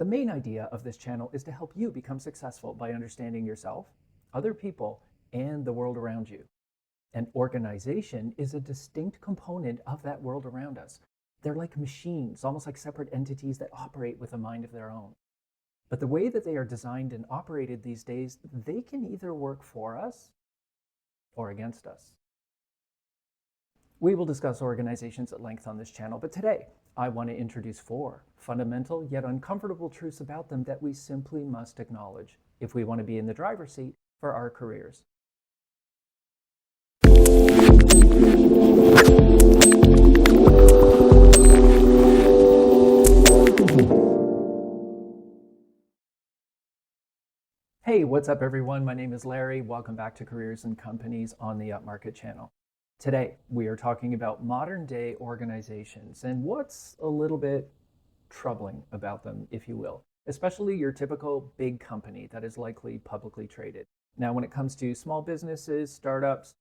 The main idea of this channel is to help you become successful by understanding yourself, other people, and the world around you. And organization is a distinct component of that world around us. They're like machines, almost like separate entities that operate with a mind of their own. But the way that they are designed and operated these days, they can either work for us or against us. We will discuss organizations at length on this channel, but today I want to introduce 4 fundamental yet uncomfortable truths about them that we simply must acknowledge if we want to be in the driver's seat for our careers. Hey, what's up everyone? My name is Larry. Welcome back to Careers and Companies on the Upmarket channel. Today, we are talking about modern day organizations and what's a little bit troubling about them, if you will, especially your typical big company that is likely publicly traded. Now, when it comes to small businesses, startups,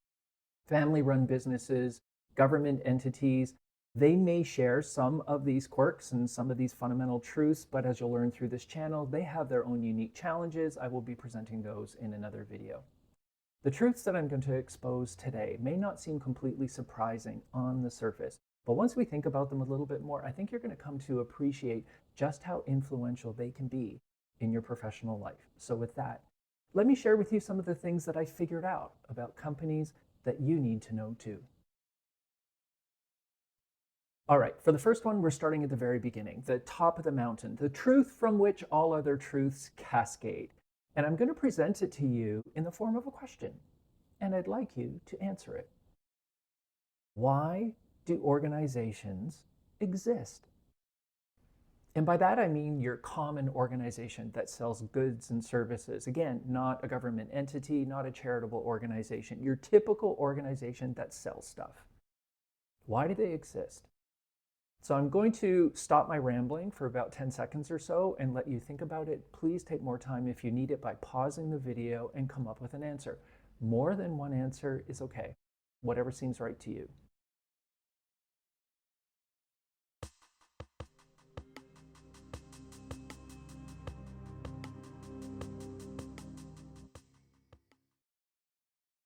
family-run businesses, government entities, they may share some of these quirks and some of these fundamental truths, but as you'll learn through this channel, they have their own unique challenges. I will be presenting those in another video. The truths that I'm going to expose today may not seem completely surprising on the surface, but once we think about them a little bit more, I think you're going to come to appreciate just how influential they can be in your professional life. So with that, let me share with you some of the things that I figured out about companies that you need to know too. All right, for the first one, we're starting at the very beginning, the top of the mountain, the truth from which all other truths cascade. And I'm going to present it to you in the form of a question, and I'd like you to answer it. Why do organizations exist? And by that, I mean your common organization that sells goods and services. Again, not a government entity, not a charitable organization, your typical organization that sells stuff. Why do they exist? So I'm going to stop my rambling for about 10 seconds or so and let you think about it. Please take more time if you need it by pausing the video and come up with an answer. More than one answer is okay, whatever seems right to you.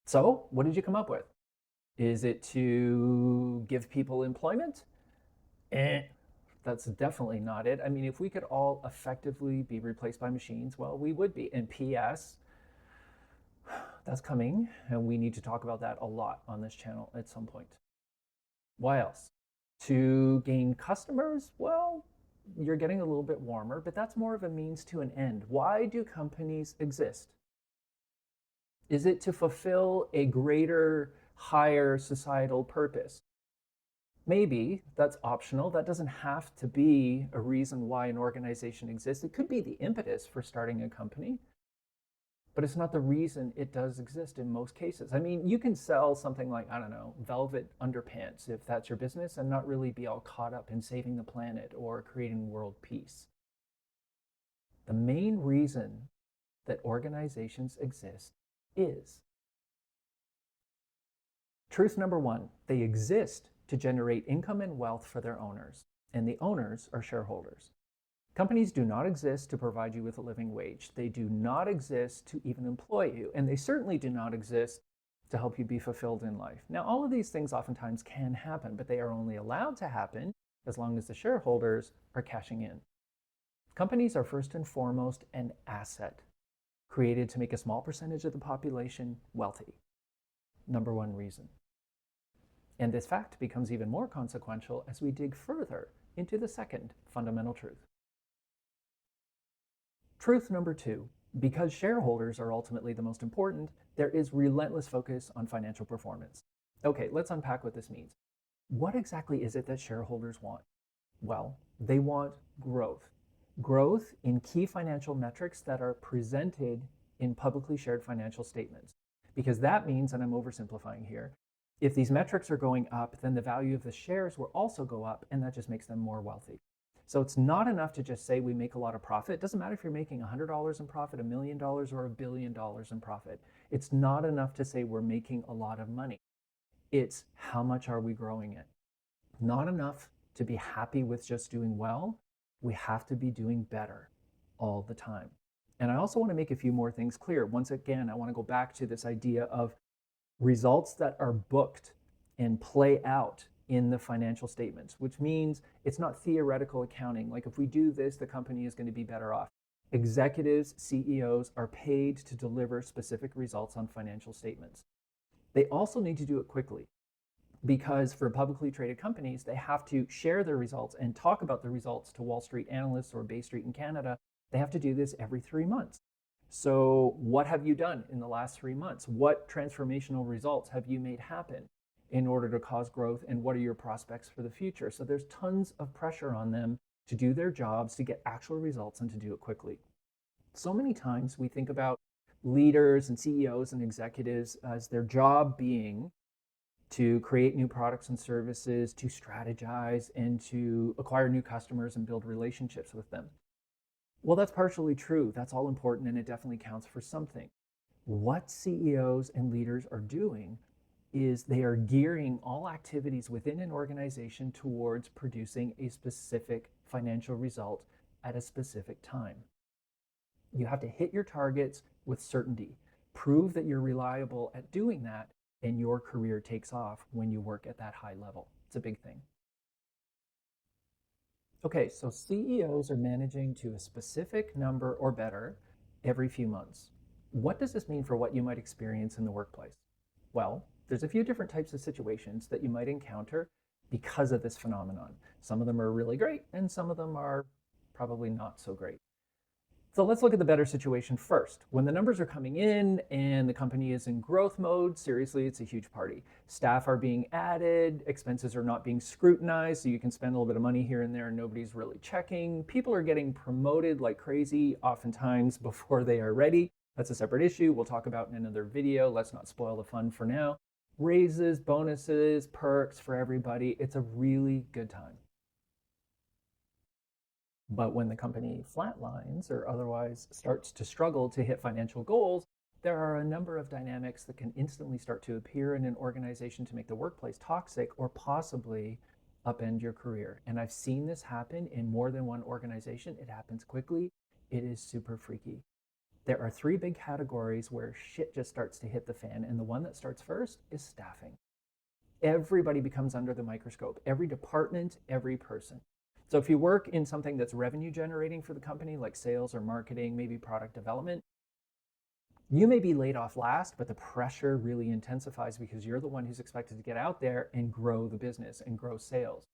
So what did you come up with? Is it to give people employment? That's definitely not it. I mean, if we could all effectively be replaced by machines, well, we would be. And P.S., that's coming, and we need to talk about that a lot on this channel at some point. Why else? To gain customers? Well, you're getting a little bit warmer, but that's more of a means to an end. Why do companies exist? Is it to fulfill a greater, higher societal purpose? Maybe that's optional. That doesn't have to be a reason why an organization exists. It could be the impetus for starting a company, but it's not the reason it does exist in most cases. I mean, you can sell something like, I don't know, velvet underpants if that's your business and not really be all caught up in saving the planet or creating world peace. The main reason that organizations exist is truth number 1, they exist to generate income and wealth for their owners, and the owners are shareholders. Companies do not exist to provide you with a living wage. They do not exist to even employ you, and they certainly do not exist to help you be fulfilled in life. Now, all of these things oftentimes can happen, but they are only allowed to happen as long as the shareholders are cashing in. Companies are first and foremost an asset created to make a small percentage of the population wealthy. Number 1 reason. And this fact becomes even more consequential as we dig further into the second fundamental truth. Truth number 2, because shareholders are ultimately the most important, there is relentless focus on financial performance. Okay, let's unpack what this means. What exactly is it that shareholders want? Well, they want growth. Growth in key financial metrics that are presented in publicly shared financial statements. Because that means, and I'm oversimplifying here, if these metrics are going up, then the value of the shares will also go up, and that just makes them more wealthy. So it's not enough to just say we make a lot of profit. It doesn't matter if you're making $100 in profit, $1 million, or $1 billion in profit. It's not enough to say we're making a lot of money. It's how much are we growing it? Not enough to be happy with just doing well. We have to be doing better. all the time. And I also want to make a few more things clear. Once again, I want to go back to this idea of results that are booked and play out in the financial statements, which means it's not theoretical accounting. Like if we do this, the company is going to be better off. Executives, CEOs are paid to deliver specific results on financial statements. They also need to do it quickly because for publicly traded companies, they have to share their results and talk about the results to Wall Street analysts or Bay Street in Canada. They have to do this every 3 months. So what have you done in the last 3 months? What transformational results have you made happen in order to cause growth, and what are your prospects for the future? So there's tons of pressure on them to do their jobs, to get actual results, and to do it quickly. So many times we think about leaders and CEOs and executives as their job being to create new products and services, to strategize, and to acquire new customers and build relationships with them. Well, that's partially true. That's all important, and it definitely counts for something. What CEOs and leaders are doing is they are gearing all activities within an organization towards producing a specific financial result at a specific time. You have to hit your targets with certainty, prove that you're reliable at doing that, and your career takes off when you work at that high level. It's a big thing. Okay, so CEOs are managing to a specific number or better every few months. What does this mean for what you might experience in the workplace? Well, there's a few different types of situations that you might encounter because of this phenomenon. Some of them are really great, and some of them are probably not so great. So let's look at the better situation first. When the numbers are coming in and the company is in growth mode, seriously, it's a huge party. Staff are being added, expenses are not being scrutinized, so you can spend a little bit of money here and there and nobody's really checking. People are getting promoted like crazy, oftentimes before they are ready. That's a separate issue we'll talk about in another video. Let's not spoil the fun for now. Raises, bonuses, perks for everybody. It's a really good time. But when the company flatlines or otherwise starts to struggle to hit financial goals, there are a number of dynamics that can instantly start to appear in an organization to make the workplace toxic or possibly upend your career. And I've seen this happen in more than one organization. It happens quickly. It is super freaky. There are 3 big categories where shit just starts to hit the fan, and the one that starts first is staffing. Everybody becomes under the microscope, every department, every person. So if you work in something that's revenue generating for the company, like sales or marketing, maybe product development, you may be laid off last, but the pressure really intensifies because you're the one who's expected to get out there and grow the business and grow sales.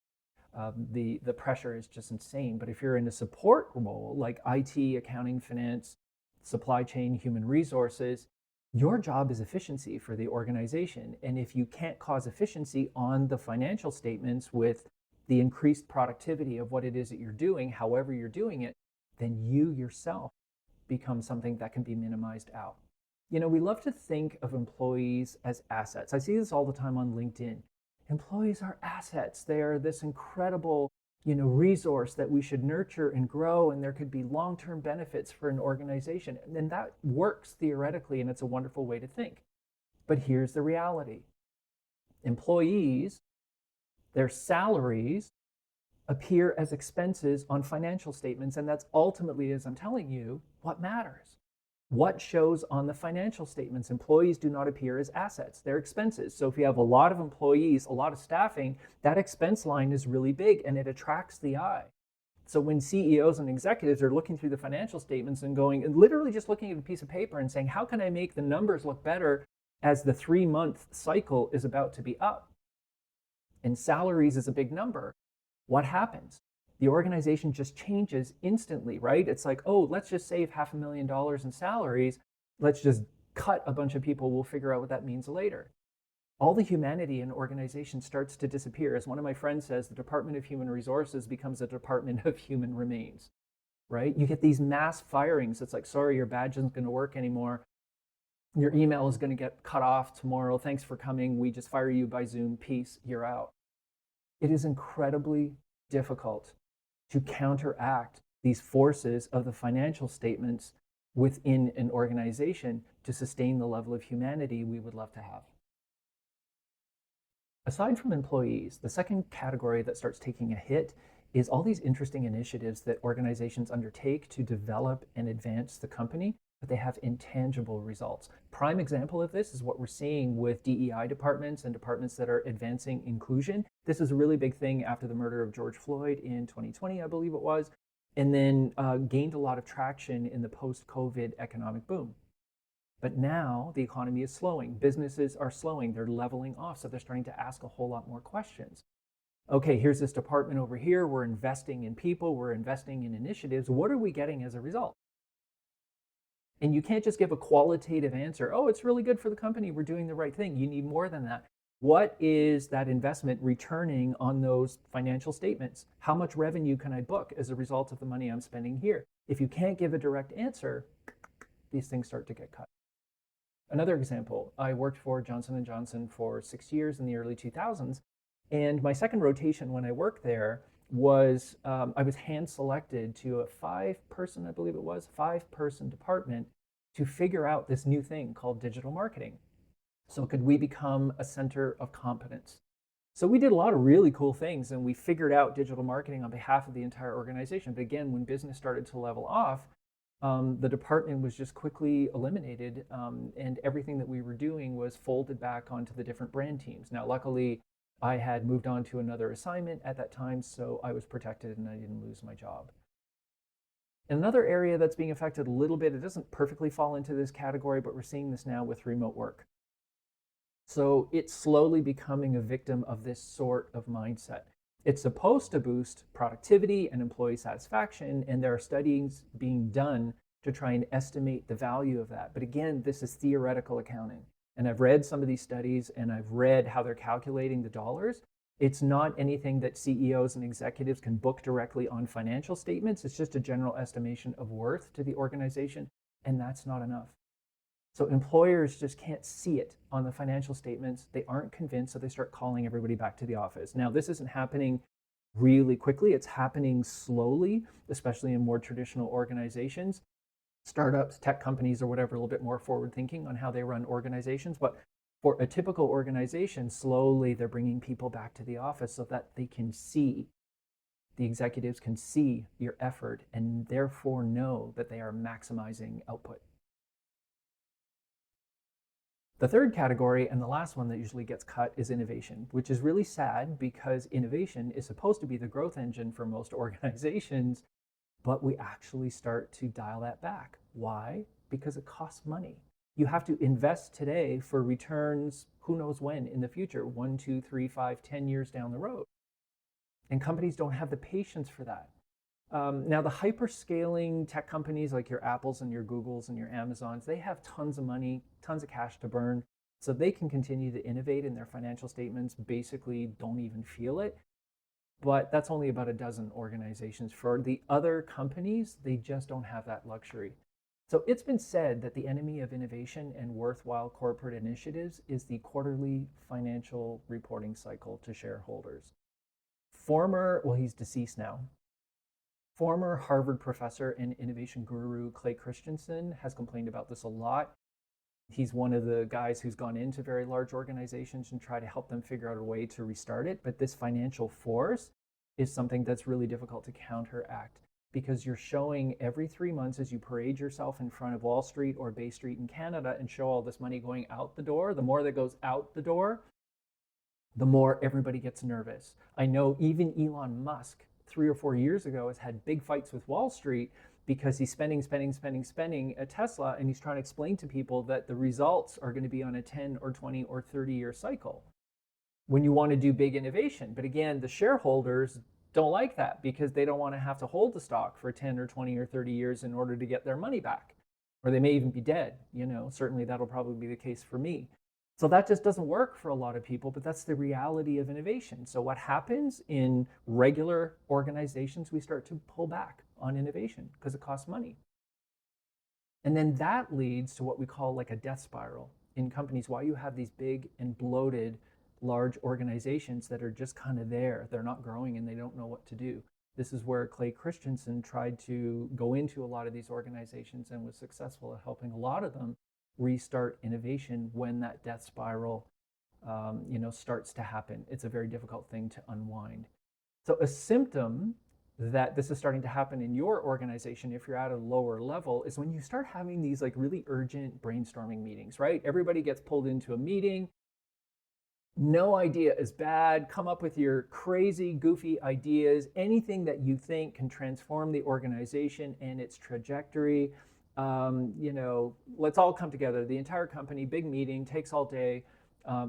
The pressure is just insane. But if you're in a support role, like IT, accounting, finance, supply chain, human resources, your job is efficiency for the organization. And if you can't cause efficiency on the financial statements with the increased productivity of what it is that you're doing, however you're doing it, then you yourself become something that can be minimized out. You know, we love to think of employees as assets. I see this all the time on LinkedIn. Employees are assets. They are this incredible, resource that we should nurture and grow, and there could be long-term benefits for an organization. And that works theoretically, and it's a wonderful way to think. But here's the reality. Employees, their salaries appear as expenses on financial statements, and that's ultimately, as I'm telling you, what matters. What shows on the financial statements? Employees do not appear as assets, they're expenses. So if you have a lot of employees, a lot of staffing, that expense line is really big and it attracts the eye. So when CEOs and executives are looking through the financial statements and going, and literally just looking at a piece of paper and saying, how can I make the numbers look better as the 3-month cycle is about to be up? And salaries is a big number. What happens? The organization just changes instantly, right? It's like, oh, let's just save $500,000 in salaries. Let's just cut a bunch of people. We'll figure out what that means later. All the humanity in an organization starts to disappear. As one of my friends says, the Department of Human Resources becomes a Department of Human Remains, right? You get these mass firings. It's like, sorry, your badge isn't going to work anymore. Your email is going to get cut off tomorrow. Thanks for coming. We just fire you by Zoom. Peace. You're out. It is incredibly difficult to counteract these forces of the financial statements within an organization to sustain the level of humanity we would love to have. Aside from employees, the second category that starts taking a hit is all these interesting initiatives that organizations undertake to develop and advance the company, but they have intangible results. Prime example of this is what we're seeing with DEI departments and departments that are advancing inclusion. This is a really big thing after the murder of George Floyd in 2020, I believe it was, and then gained a lot of traction in the post-COVID economic boom. But now the economy is slowing. Businesses are slowing. They're leveling off. So they're starting to ask a whole lot more questions. Okay, here's this department over here. We're investing in people. We're investing in initiatives. What are we getting as a result? And you can't just give a qualitative answer. Oh, it's really good for the company. We're doing the right thing. You need more than that. What is that investment returning on those financial statements? How much revenue can I book as a result of the money I'm spending here? If you can't give a direct answer, these things start to get cut. Another example, I worked for Johnson & Johnson for 6 years in the early 2000s, and my second rotation when I worked there was I was hand selected to a 5-person, I believe it was, 5-person department to figure out this new thing called digital marketing. So could we become a center of competence? So we did a lot of really cool things, and we figured out digital marketing on behalf of the entire organization. But again, when business started to level off, the department was just quickly eliminated, and everything that we were doing was folded back onto the different brand teams. Now, luckily, I had moved on to another assignment at that time, so I was protected and I didn't lose my job. Another area that's being affected a little bit, it doesn't perfectly fall into this category, but we're seeing this now with remote work. So it's slowly becoming a victim of this sort of mindset. It's supposed to boost productivity and employee satisfaction, and there are studies being done to try and estimate the value of that. But again, this is theoretical accounting. And I've read some of these studies, and I've read how they're calculating the dollars. It's not anything that CEOs and executives can book directly on financial statements. It's just a general estimation of worth to the organization, and that's not enough. So employers just can't see it on the financial statements. They aren't convinced, so they start calling everybody back to the office. Now, this isn't happening really quickly. It's happening slowly, especially in more traditional organizations. Startups, tech companies, or whatever, a little bit more forward thinking on how they run organizations. But for a typical organization, slowly they're bringing people back to the office so that they can see, the executives can see your effort and therefore know that they are maximizing output. The third category, and the last one that usually gets cut, is innovation, which is really sad because innovation is supposed to be the growth engine for most organizations, but we actually start to dial that back. Why? Because it costs money. You have to invest today for returns who knows when in the future, 1, 2, 3, 5, 10 years down the road. And companies don't have the patience for that. Now, the hyper-scaling tech companies like your Apples and your Googles and your Amazons, they have tons of money, tons of cash to burn, so they can continue to innovate, and their financial statements basically don't even feel it. But that's only about a dozen organizations. For the other companies, they just don't have that luxury. So it's been said that the enemy of innovation and worthwhile corporate initiatives is the quarterly financial reporting cycle to shareholders. He's deceased now. Former Harvard professor and innovation guru Clay Christensen has complained about this a lot. He's one of the guys who's gone into very large organizations and tried to help them figure out a way to restart it. But this financial force is something that's really difficult to counteract, because you're showing every 3 months as you parade yourself in front of Wall Street or Bay Street in Canada and show all this money going out the door. The more that goes out the door, the more everybody gets nervous. I know even Elon Musk 3 or 4 years ago has had big fights with Wall Street because he's spending at Tesla, and he's trying to explain to people that the results are going to be on a 10 or 20 or 30-year cycle when you want to do big innovation. But again, the shareholders don't like that because they don't want to have to hold the stock for 10 or 20 or 30 years in order to get their money back, or they may even be dead. Certainly that'll probably be the case for me. So that just doesn't work for a lot of people, but that's the reality of innovation. So what happens in regular organizations, we start to pull back on innovation because it costs money. And then that leads to what we call like a death spiral in companies. Why you have these big and bloated large organizations that are just kind of there. They're not growing and they don't know what to do. This is where Clay Christensen tried to go into a lot of these organizations and was successful at helping a lot of them restart innovation when that death spiral starts to happen. It's a very difficult thing to unwind. So a symptom that this is starting to happen in your organization if you're at a lower level is when you start having these like really urgent brainstorming meetings, right? Everybody gets pulled into a meeting. No idea is bad. Come up with your crazy, goofy ideas, anything that you think can transform the organization and its trajectory. Let's all come together. The entire company, big meeting, takes all day.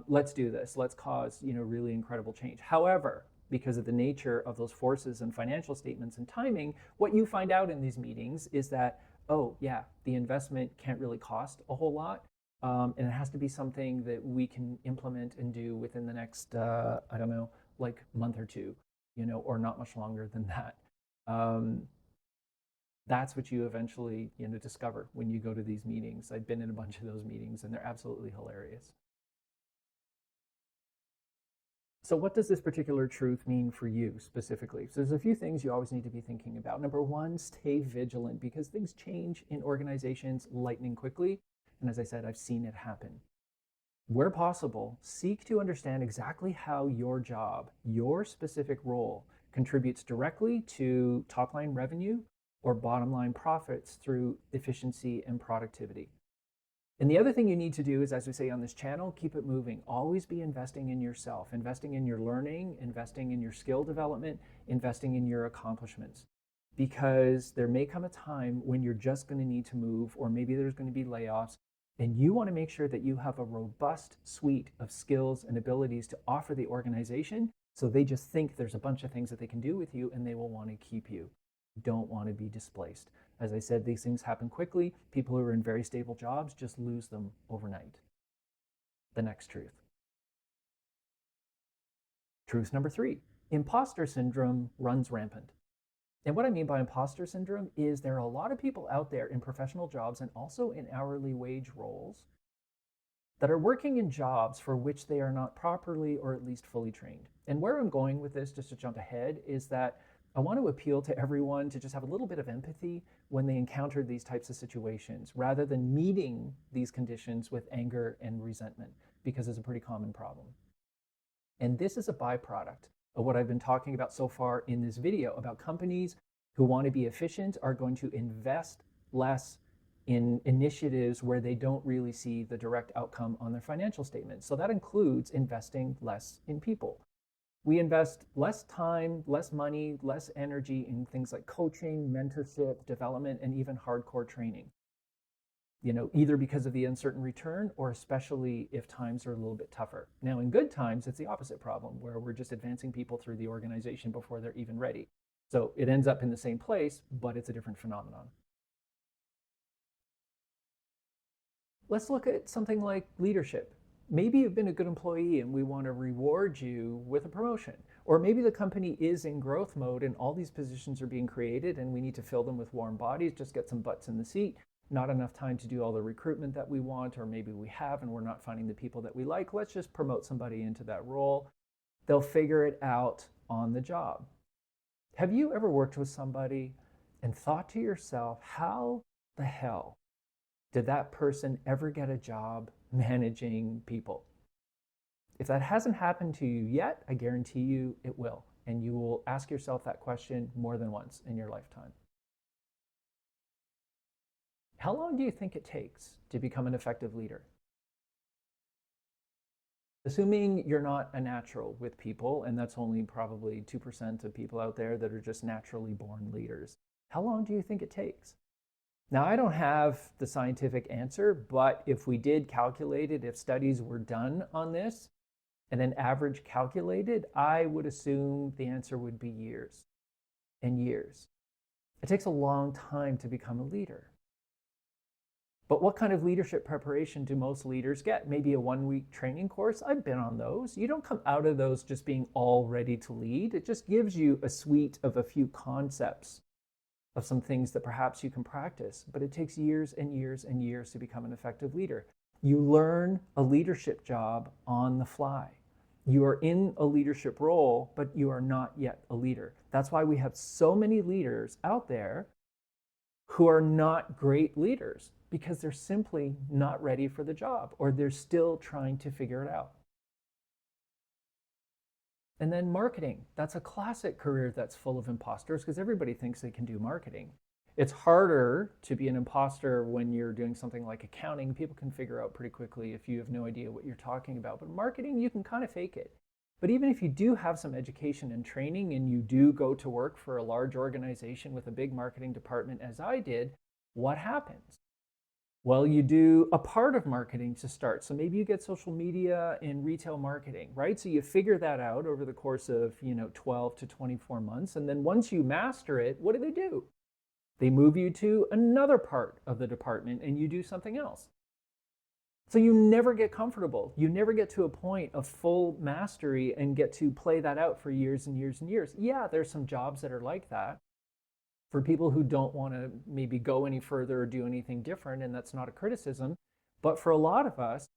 Let's do this. Let's cause, really incredible change. However, because of the nature of those forces and financial statements and timing, what you find out in these meetings is that, oh, yeah, the investment can't really cost a whole lot. And it has to be something that we can implement and do within the next, like month or two, or not much longer than that. That's what you eventually, discover when you go to these meetings. I've been in a bunch of those meetings and they're absolutely hilarious. So what does this particular truth mean for you specifically? So there's a few things you always need to be thinking about. Number one, stay vigilant because things change in organizations lightning quickly. And as I said, I've seen it happen. Where possible, seek to understand exactly how your job, your specific role, contributes directly to top-line revenue or bottom-line profits through efficiency and productivity. And the other thing you need to do is, as we say on this channel, keep it moving. Always be investing in yourself, investing in your learning, investing in your skill development, investing in your accomplishments. Because there may come a time when you're just going to need to move, or maybe there's going to be layoffs, and you want to make sure that you have a robust suite of skills and abilities to offer the organization, so they just think there's a bunch of things that they can do with you and they will want to keep you. Don't want to be displaced. As I said, these things happen quickly. People who are in very stable jobs just lose them overnight. The next truth. Truth number 3, imposter syndrome runs rampant. And what I mean by imposter syndrome is there are a lot of people out there in professional jobs and also in hourly wage roles that are working in jobs for which they are not properly or at least fully trained. And where I'm going with this, just to jump ahead, is that I want to appeal to everyone to just have a little bit of empathy when they encounter these types of situations, rather than meeting these conditions with anger and resentment, because it's a pretty common problem. And this is a byproduct of what I've been talking about so far in this video about companies who want to be efficient are going to invest less in initiatives where they don't really see the direct outcome on their financial statements. So that includes investing less in people. We invest less time, less money, less energy in things like coaching, mentorship, development, and even hardcore training. Either because of the uncertain return or especially if times are a little bit tougher. Now, in good times, it's the opposite problem where we're just advancing people through the organization before they're even ready. So it ends up in the same place, but it's a different phenomenon. Let's look at something like leadership. Maybe you've been a good employee and we want to reward you with a promotion. Or maybe the company is in growth mode and all these positions are being created and we need to fill them with warm bodies, just get some butts in the seat. Not enough time to do all the recruitment that we want, or maybe we have and we're not finding the people that we like. Let's just promote somebody into that role. They'll figure it out on the job. Have you ever worked with somebody and thought to yourself, how the hell did that person ever get a job managing people? If that hasn't happened to you yet, I guarantee you it will. And you will ask yourself that question more than once in your lifetime. How long do you think it takes to become an effective leader? Assuming you're not a natural with people, and that's only probably 2% of people out there that are just naturally born leaders, how long do you think it takes? Now, I don't have the scientific answer, but if we did calculate it, if studies were done on this, and an average calculated, I would assume the answer would be years and years. It takes a long time to become a leader. But what kind of leadership preparation do most leaders get? Maybe a 1-week training course? I've been on those. You don't come out of those just being all ready to lead. It just gives you a suite of a few concepts of some things that perhaps you can practice. But it takes years and years and years to become an effective leader. You learn a leadership job on the fly. You are in a leadership role, but you are not yet a leader. That's why we have so many leaders out there who are not great leaders, because they're simply not ready for the job, or they're still trying to figure it out. And then marketing. That's a classic career that's full of imposters because everybody thinks they can do marketing. It's harder to be an imposter when you're doing something like accounting. People can figure out pretty quickly if you have no idea what you're talking about. But marketing, you can kind of fake it. But even if you do have some education and training and you do go to work for a large organization with a big marketing department, as I did, what happens? Well, you do a part of marketing to start. So maybe you get social media and retail marketing, right? So you figure that out over the course of, 12 to 24 months. And then once you master it, what do? They move you to another part of the department and you do something else. So you never get comfortable. You never get to a point of full mastery and get to play that out for years and years and years. Yeah, there's some jobs that are like that for people who don't want to maybe go any further or do anything different, and that's not a criticism. But for a lot of us,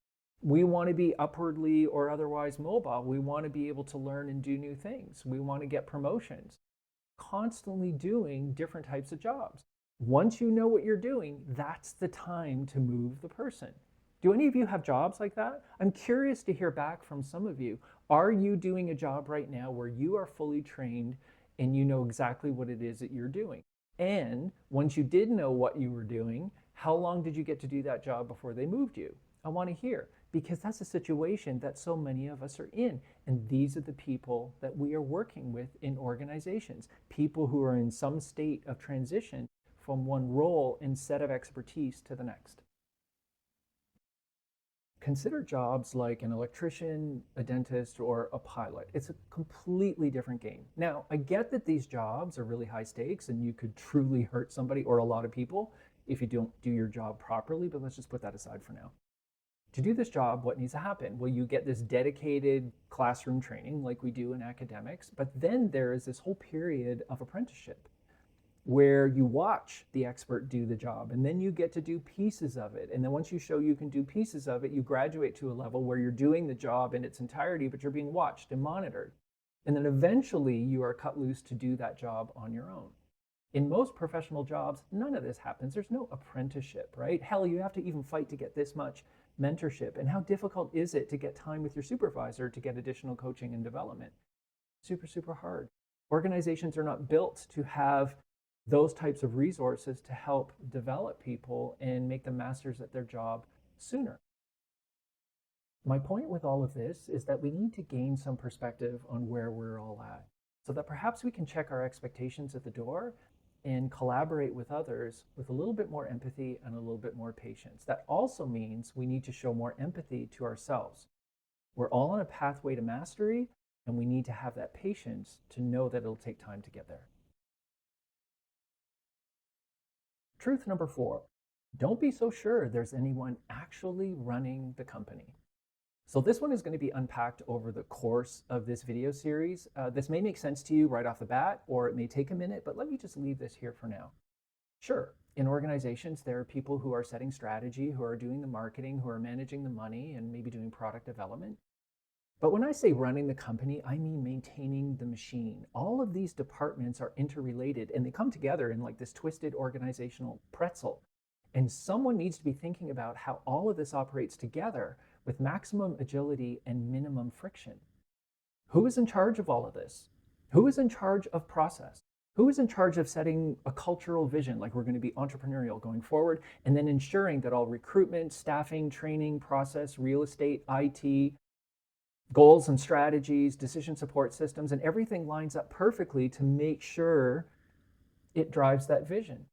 we want to be upwardly or otherwise mobile. We want to be able to learn and do new things. We want to get promotions, constantly doing different types of jobs. Once you know what you're doing, that's the time to move the person. Do any of you have jobs like that? I'm curious to hear back from some of you. Are you doing a job right now where you are fully trained and you know exactly what it is that you're doing? And once you did know what you were doing, how long did you get to do that job before they moved you? I want to hear, because that's a situation that so many of us are in. And these are the people that we are working with in organizations, people who are in some state of transition from one role and set of expertise to the next. Consider jobs like an electrician, a dentist, or a pilot. It's a completely different game. Now, I get that these jobs are really high stakes and you could truly hurt somebody or a lot of people if you don't do your job properly, but let's just put that aside for now. To do this job, what needs to happen? Well, you get this dedicated classroom training like we do in academics, but then there is this whole period of apprenticeship where you watch the expert do the job, and then you get to do pieces of it. And then once you show you can do pieces of it, you graduate to a level where you're doing the job in its entirety, but you're being watched and monitored. And then eventually you are cut loose to do that job on your own. In most professional jobs, none of this happens. There's no apprenticeship, right? Hell, you have to even fight to get this much mentorship. And how difficult is it to get time with your supervisor to get additional coaching and development? Super, super hard. Organizations are not built to have those types of resources to help develop people and make them masters at their job sooner. My point with all of this is that we need to gain some perspective on where we're all at so that perhaps we can check our expectations at the door and collaborate with others with a little bit more empathy and a little bit more patience. That also means we need to show more empathy to ourselves. We're all on a pathway to mastery, and we need to have that patience to know that it'll take time to get there. Truth number 4, don't be so sure there's anyone actually running the company. So this one is going to be unpacked over the course of this video series. This may make sense to you right off the bat, or it may take a minute, but let me just leave this here for now. Sure, in organizations, there are people who are setting strategy, who are doing the marketing, who are managing the money, and maybe doing product development. But when I say running the company, I mean maintaining the machine. All of these departments are interrelated and they come together in like this twisted organizational pretzel. And someone needs to be thinking about how all of this operates together with maximum agility and minimum friction. Who is in charge of all of this? Who is in charge of process? Who is in charge of setting a cultural vision, like we're going to be entrepreneurial going forward, and then ensuring that all recruitment, staffing, training, process, real estate, IT, goals and strategies, decision support systems, and everything lines up perfectly to make sure it drives that vision?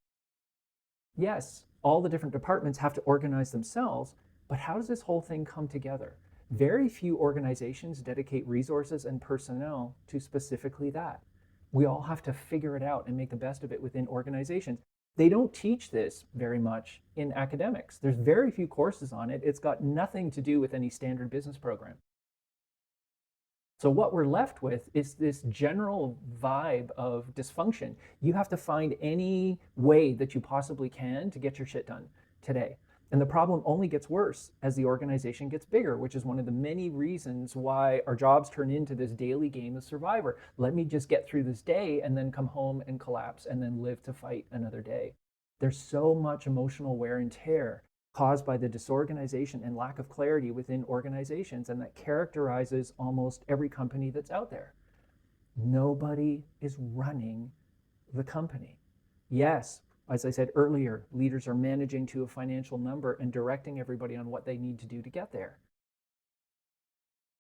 Yes, all the different departments have to organize themselves, but how does this whole thing come together? Very few organizations dedicate resources and personnel to specifically that. We all have to figure it out and make the best of it within organizations. They don't teach this very much in academics. There's very few courses on it. It's got nothing to do with any standard business program. So what we're left with is this general vibe of dysfunction. You have to find any way that you possibly can to get your shit done today. And the problem only gets worse as the organization gets bigger, which is one of the many reasons why our jobs turn into this daily game of survivor. Let me just get through this day and then come home and collapse and then live to fight another day. There's so much emotional wear and tear caused by the disorganization and lack of clarity within organizations, and that characterizes almost every company that's out there. Nobody is running the company. Yes, as I said earlier, leaders are managing to a financial number and directing everybody on what they need to do to get there.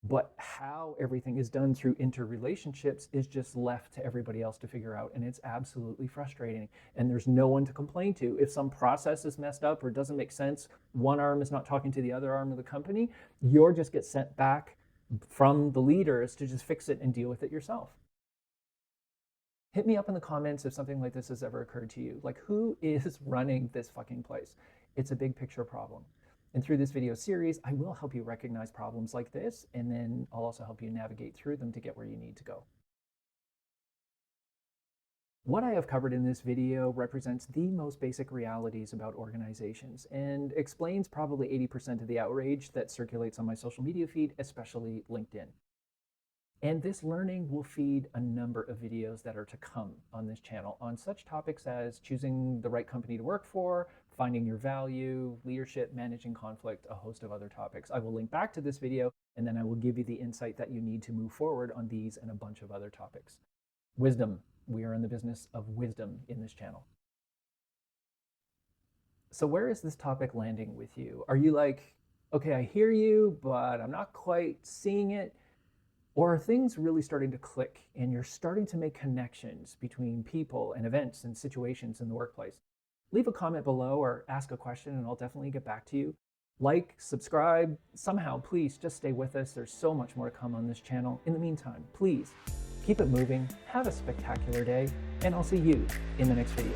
But how everything is done through interrelationships is just left to everybody else to figure out. And it's absolutely frustrating. And there's no one to complain to. If some process is messed up or doesn't make sense, one arm is not talking to the other arm of the company, you're just get sent back from the leaders to just fix it and deal with it yourself. Hit me up in the comments if something like this has ever occurred to you. Like, who is running this fucking place? It's a big picture problem. And through this video series, I will help you recognize problems like this, and then I'll also help you navigate through them to get where you need to go. What I have covered in this video represents the most basic realities about organizations and explains probably 80% of the outrage that circulates on my social media feed, especially LinkedIn. And this learning will feed a number of videos that are to come on this channel on such topics as choosing the right company to work for, finding your value, leadership, managing conflict, a host of other topics. I will link back to this video, and then I will give you the insight that you need to move forward on these and a bunch of other topics. Wisdom. We are in the business of wisdom in this channel. So where is this topic landing with you? Are you like, okay, I hear you, but I'm not quite seeing it? Or are things really starting to click and you're starting to make connections between people and events and situations in the workplace? Leave a comment below or ask a question and I'll definitely get back to you. Like, subscribe, somehow, please just stay with us. There's so much more to come on this channel. In the meantime, please keep it moving, have a spectacular day, and I'll see you in the next video.